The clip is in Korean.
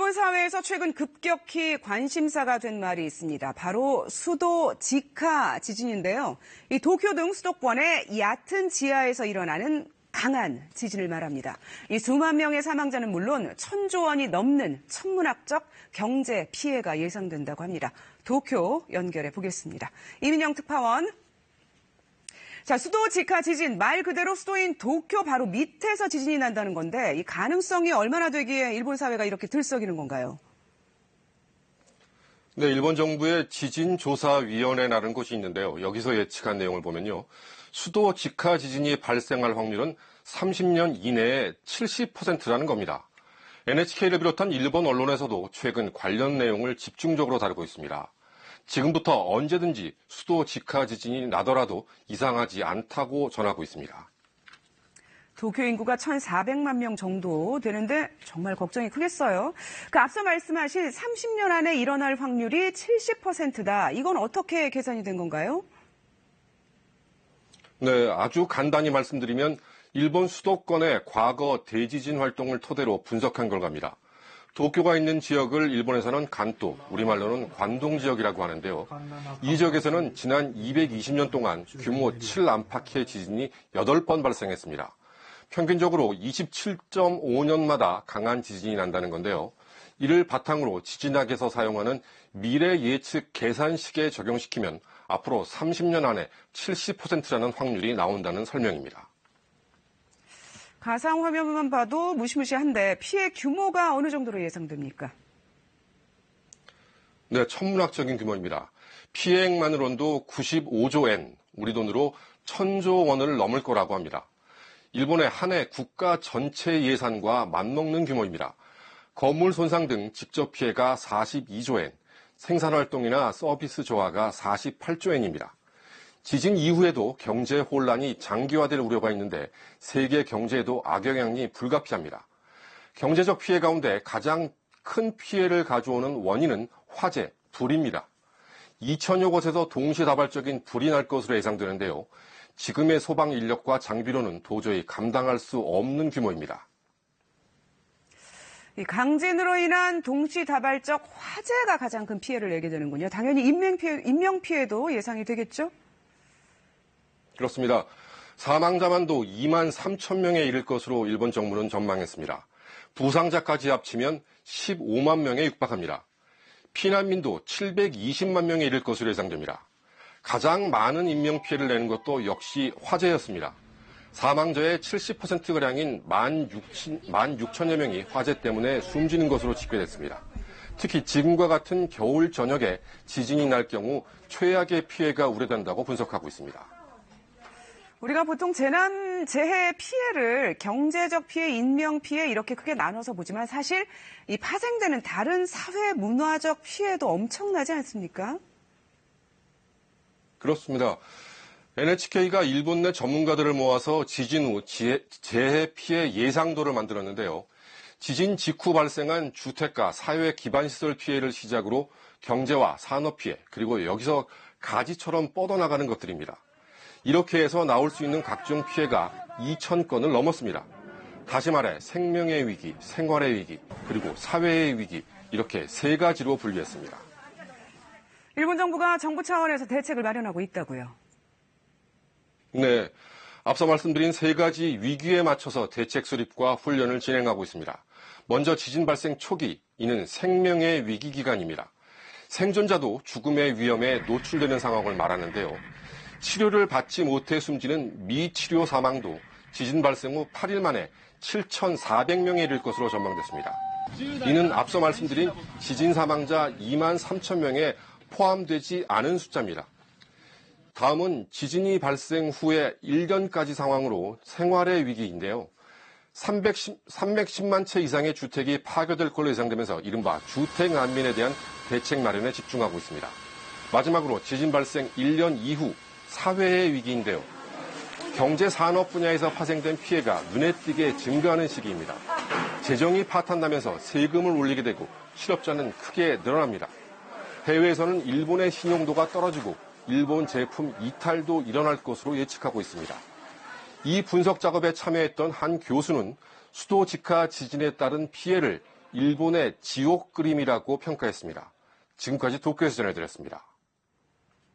일본 사회에서 최근 급격히 관심사가 된 말이 있습니다. 바로 수도 지카 지진인데요. 이 도쿄 등 수도권의 얕은 지하에서 일어나는 강한 지진을 말합니다. 이 수만 명의 사망자는 물론 1,000조 원이 넘는 천문학적 경제 피해가 예상된다고 합니다. 도쿄 연결해 보겠습니다. 이민영 특파원. 자, 수도 지카 지진, 말 그대로 수도인 도쿄 바로 밑에서 지진이 난다는 건데 이 가능성이 얼마나 되기에 일본 사회가 이렇게 들썩이는 건가요? 네, 일본 정부의 지진조사위원회라는 곳이 있는데요. 여기서 예측한 내용을 보면요. 수도 지카 지진이 발생할 확률은 30년 이내에 70%라는 겁니다. NHK를 비롯한 일본 언론에서도 최근 관련 내용을 집중적으로 다루고 있습니다. 지금부터 언제든지 수도 지카 지진이 나더라도 이상하지 않다고 전하고 있습니다. 도쿄 인구가 1,400만 명 정도 되는데 정말 걱정이 크겠어요. 앞서 말씀하신 30년 안에 일어날 확률이 70%다. 이건 어떻게 계산이 된 건가요? 네, 아주 간단히 말씀드리면 일본 수도권의 과거 대지진 활동을 토대로 분석한 결과입니다. 도쿄가 있는 지역을 일본에서는 간도, 우리말로는 관동 지역이라고 하는데요. 이 지역에서는 지난 220년 동안 규모 7안팎의 지진이 8번 발생했습니다. 평균적으로 27.5년마다 강한 지진이 난다는 건데요. 이를 바탕으로 지진학에서 사용하는 미래 예측 계산식에 적용시키면 앞으로 30년 안에 70%라는 확률이 나온다는 설명입니다. 가상 화면만 봐도 무시무시한데 피해 규모가 어느 정도로 예상됩니까? 네, 천문학적인 규모입니다. 피해액만으로도 95조 엔, 우리 돈으로 1,000조 원을 넘을 거라고 합니다. 일본의 한 해 국가 전체 예산과 맞먹는 규모입니다. 건물 손상 등 직접 피해가 42조 엔, 생산활동이나 서비스 저하가 48조 엔입니다. 지진 이후에도 경제 혼란이 장기화될 우려가 있는데 세계 경제에도 악영향이 불가피합니다. 경제적 피해 가운데 가장 큰 피해를 가져오는 원인은 화재, 불입니다. 2,000여 곳에서 동시다발적인 불이 날 것으로 예상되는데요. 지금의 소방 인력과 장비로는 도저히 감당할 수 없는 규모입니다. 강진으로 인한 동시다발적 화재가 가장 큰 피해를 내게 되는군요. 당연히 인명피해도 예상이 되겠죠? 그렇습니다. 사망자만도 2만 3천 명에 이를 것으로 일본 정부는 전망했습니다. 부상자까지 합치면 15만 명에 육박합니다. 피난민도 720만 명에 이를 것으로 예상됩니다. 가장 많은 인명피해를 내는 것도 역시 화재였습니다. 사망자의 70%가량인 16,000여 명이 화재 때문에 숨지는 것으로 집계됐습니다. 특히 지금과 같은 겨울 저녁에 지진이 날 경우 최악의 피해가 우려된다고 분석하고 있습니다. 우리가 보통 재해 피해를 경제적 피해, 인명 피해 이렇게 크게 나눠서 보지만 사실 이 파생되는 다른 사회 문화적 피해도 엄청나지 않습니까? 그렇습니다. NHK가 일본 내 전문가들을 모아서 지진 후 재해 피해 예상도를 만들었는데요. 지진 직후 발생한 주택가, 사회 기반시설 피해를 시작으로 경제와 산업 피해, 그리고 여기서 가지처럼 뻗어나가는 것들입니다. 이렇게 해서 나올 수 있는 각종 피해가 2,000건을 넘었습니다. 다시 말해 생명의 위기, 생활의 위기, 그리고 사회의 위기 이렇게 세 가지로 분류했습니다. 일본 정부가 정부 차원에서 대책을 마련하고 있다고요? 네, 앞서 말씀드린 세 가지 위기에 맞춰서 대책 수립과 훈련을 진행하고 있습니다. 먼저 지진 발생 초기, 이는 생명의 위기 기간입니다. 생존자도 죽음의 위험에 노출되는 상황을 말하는데요. 치료를 받지 못해 숨지는 미치료 사망도 지진 발생 후 8일 만에 7,400명에 이를 것으로 전망됐습니다. 이는 앞서 말씀드린 지진 사망자 2만 3천 명에 포함되지 않은 숫자입니다. 다음은 지진이 발생 후에 1년까지 상황으로 생활의 위기인데요. 310만 채 이상의 주택이 파괴될 걸로 예상되면서 이른바 주택 난민에 대한 대책 마련에 집중하고 있습니다. 마지막으로 지진 발생 1년 이후 사회의 위기인데요. 경제 산업 분야에서 파생된 피해가 눈에 띄게 증가하는 시기입니다. 재정이 파탄나면서 세금을 올리게 되고 실업자는 크게 늘어납니다. 해외에서는 일본의 신용도가 떨어지고 일본 제품 이탈도 일어날 것으로 예측하고 있습니다. 이 분석 작업에 참여했던 한 교수는 수도 지카 지진에 따른 피해를 일본의 지옥 그림이라고 평가했습니다. 지금까지 도쿄에서 전해드렸습니다.